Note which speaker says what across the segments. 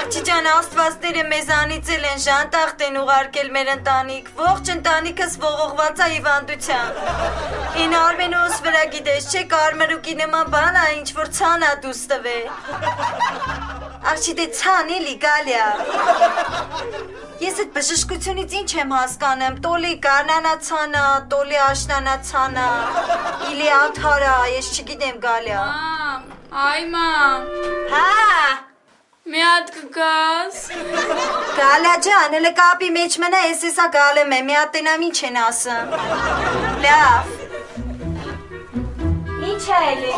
Speaker 1: Աղջի ջան, Աստվածները մեզանից էլ են ժանտախտ են ուղարկել մեր ընտանիք, ողջ ընտանիքս ողողված է հիվանդությամբ։ Այն Արմենոս վրա գիտես, չէ կարմրուկի նման բան է, ինչ որ ցան է դուս տվե։ Աղջի դե ցան էլի Գալիա։ Ես այդ բժշկությունից ինչ եմ հասկանում, տոլի կարնանացանա, տոլի աշնանացանա, իլի աթարա, ես չգիտեմ Գալիա։
Speaker 2: Այ մամ։
Speaker 1: Հա։
Speaker 2: Մի հատ կգաս։
Speaker 1: Գալիա ջան, հələ կապի մեջ մնա, ես հեսա գալեմ եմ, մի հատ տենամ ինչ են ասում։ Լավ։ Ինչ է էլի։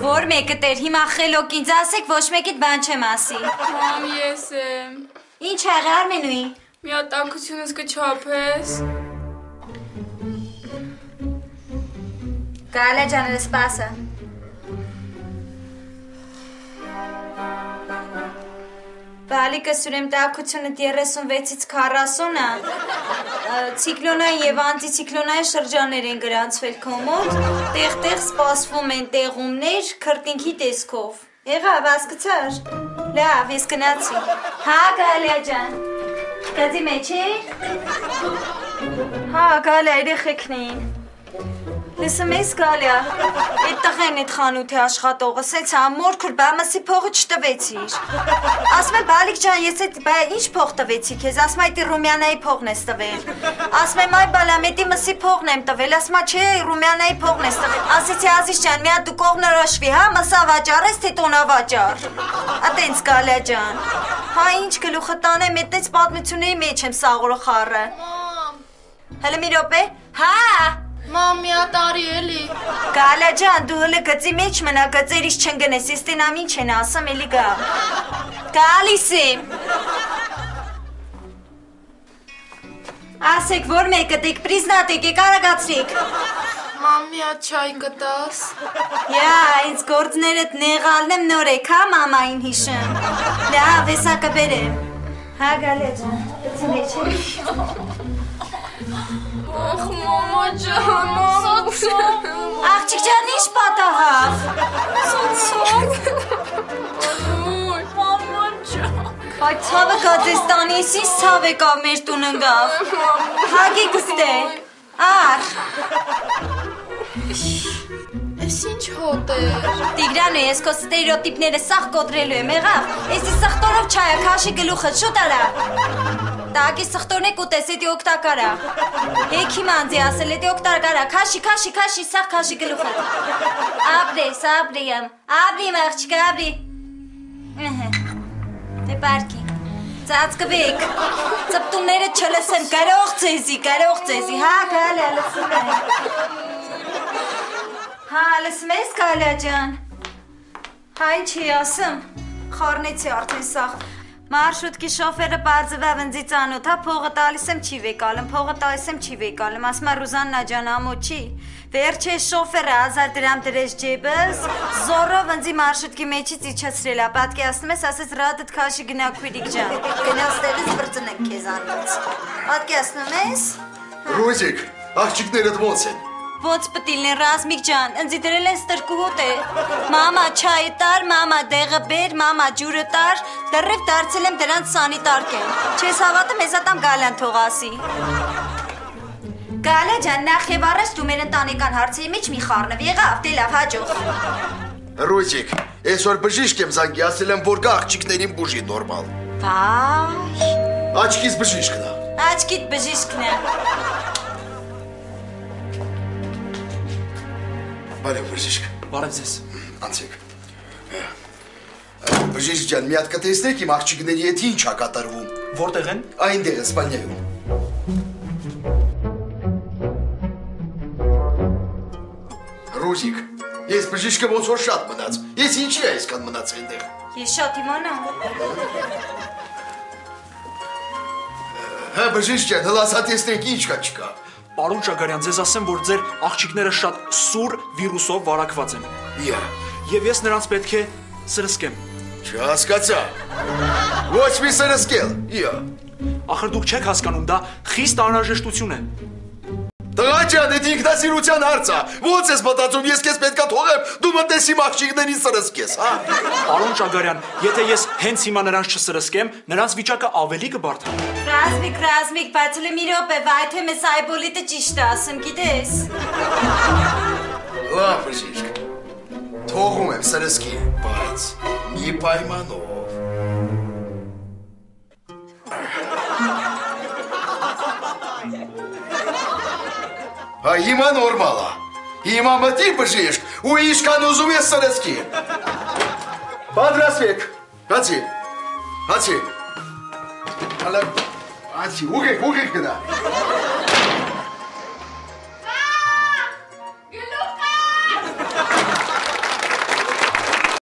Speaker 1: Որ մեկը տեր, հիմա խելոք ինձ ասեք, ոչ մեկիդ բան չեմ ասի։
Speaker 2: Մամ, ես եմ։
Speaker 1: Ինչ աղ Արմենուի։
Speaker 2: Մի հատ տանկությունս կչափես։
Speaker 1: Գալիա ջան, սպասը։ Բալիկը սուրեմ տակությունը 36-ից 40-ը, ցիկլոնային և անտիցիկլոնային շրջաններ են գրանցվել քո մոտ, տեղ-տեղ սպասվում են տեղումներ քրտինքի տեսքով։ Եղավ, հասկացար։ Լավ, ես գնացի։ Հա, Գալիա ջան։ Գազի մեջ է։ Հա, Գալիա, երեխեքն էին։ Լսում ես Գալիա, այդ տղեն այդ խանութի աշխատողը սենց ամորքր բամասի փողը չտվեցիր։ Ասում եմ բալիկ ջան, ես այդ ինչ փող տվեցի քեզ, ասում այդ Ռումյանայի փողն ես տվել։ Ասում եմ այ բալամետի մսի փողն եմ տվել, ասում չէ Ռումյանայի փողն ես տվել։ Ասեցի Ազիզ ջան, մի հատ դու կողմը ռաշվի, հա, մսա վաճառես թե տոնա վաճառ։ Ատենց Գալիա ջան։ Հա ինչ գլուխը տանեմ, այդտենց պատմությունների մեջ եմ սաղորը խառը։ Հələ մի րոպե։ Հա։
Speaker 2: Մամ, մի հատ արի էլի։
Speaker 1: Գալիա ջան, դու հələ գծի մեջ մնա, գծերից չընկնես, ես տենամ ինչ են ասում, էլի գա։ Գալիս եմ։ Ասեք, որ մեկը դեք, պրիզնատեք, եք արագացրիք։
Speaker 2: Մամ, մի հատ չայ կտաս։
Speaker 1: Յա, ինձ գործներդ նեղալն եմ նորեք, հա մամային հիշեմ։ Լավ, հեսա կբերեմ։ Հա Գալիա ջան, գծի մեջ է։
Speaker 2: Ախ, մամա ջան, սոց։
Speaker 1: Աղջիկ ջան, ինչ պատահավ։
Speaker 2: Սոց։ Մամա ջան։
Speaker 1: Այդ ցավը Գազեստանի, ինչ ցավ եկավ մեր տուն ընկավ։ Հագի գստե։ Ար։
Speaker 2: Էս ինչ հոտ է։
Speaker 1: Տիգրանը, ես քո ստերեոտիպները սաղ կոտրելու եմ, եղավ։ Էսի սխտորով չայա, քաշի գլուխը, շուտ արա։ Տակի սխտորն եք ուտես, էդի օգտակարա։ Հեքի մանձի ասել, էդի օգտակարա, քաշի, սաղ քաշի գլուխը։ Ապրես, ապրիեմ, ապրիմ աղջիկը, ապրի։ Դե պարկի, ծածկվեք, ծպտումները չլսեմ, կարող ձեզի, հա, Գալիա, լսում եմ։ Հա, լսում ես Գալիա ջան։ Հա, ինչի ասում, խարնեցի արդեն սաղ։ Մարշրուտքի շոֆերը պարզվավ ընձի ծանոթ, հա, փողը տալիս եմ չի վեկալում, ասում է Ռուզաննա ջան, ամո չի, վերջ է շոֆերը 1000 դրամ դրես ջեբս, զորով ընձի մարշրուտքի մեջից իջացրել է, պատկերացնում ես, ասես ռադդ քաշի գնա քույրիկ ջան, գնաս տեղից բրծնեք քեզանից, պատկերացնում ես։
Speaker 3: Ռոզիկ, աղջիկներդ ոնց են։
Speaker 1: Ոնց պտիլն Ռազմիկ ջան, ընձի դրել են ստրկուհոտ է։ Մամա չայը տար, մամա դեղը բեր, մամա ջուրը տար, դեռև դարձել եմ դրանց սանիտար կեն։ Չես հավատում, ես ատամ Գալիան թող ասի։ Գալիա ջան, նախ եւ առաջ դու մեր ընտանեկան հարցերի մեջ մի խառնվ, եղավ, դե լավ, հաջող։
Speaker 3: Ռոզիկ, այսօր բժիշկ եմ զանգի, ասել եմ, որ կա աղջիկներին բուժի նորմալ։
Speaker 1: Վայ։
Speaker 3: Աչքից բժիշկն է։
Speaker 1: Աչքիդ բժիշկն է։
Speaker 3: Բարև բժիշկ։
Speaker 4: Բարև ձեզ։
Speaker 3: Անցեք։ Բժիշկ ջան, մի հատ կտեսնեք իմ աղջիկների հետ ինչ է կատարվում։
Speaker 4: Որտեղ են։
Speaker 3: Այնտեղ է, Սպանիայում։ Ռոզիկ, ես բժիշկը ոնց որ շատ մնաց։ Ես ինչի է այսքան մնաց այնտեղ։
Speaker 1: Ես շատ իմանամ։
Speaker 3: Հա բժիշկ ջան, հլասա տեսնենք ինչ կա չկա։
Speaker 4: Պարոն Շագարյան, ձեզ ասեմ, որ ձեր աղջիկները շատ սուր վիրուսով վարակված են։
Speaker 3: Իա։
Speaker 4: Եվ ես նրանց պետք է սրսկեմ։
Speaker 3: Չհասկացա։ Ոչ մի սրսկել։ Իա։
Speaker 4: Ախր դուք չեք հասկանում, դա խիստ անհրաժեշտություն է։
Speaker 3: Տղա ջան, այդ ինքնասիրության հարց է։ Ո՞նց ես մտածում, ես քեզ պետքա թողեմ, դու մտես իմ աղջիկներին սրսկես, հա։
Speaker 4: Պարոն Ճագարյան, եթե ես հենց հիմա նրանց չսրսկեմ, նրանց վիճակը ավելի կբարդանա։
Speaker 1: Ռազմիկ, բայց լի մի րոպե, վայթե մեզ այբոլիտը ճիշտ է ասում, գիտես։
Speaker 3: Լավ, բժիշկ։ Թողում եմ սրսկի, բայց մի պայմանով։ Հա, հիմա նորմալ է։ Հիմա մտի բժիշկ ու ինչքան ուզում ես սրսկի։ Պատրաստվեք։ Հացի։ Հալա, հացի, ուղեք գնա։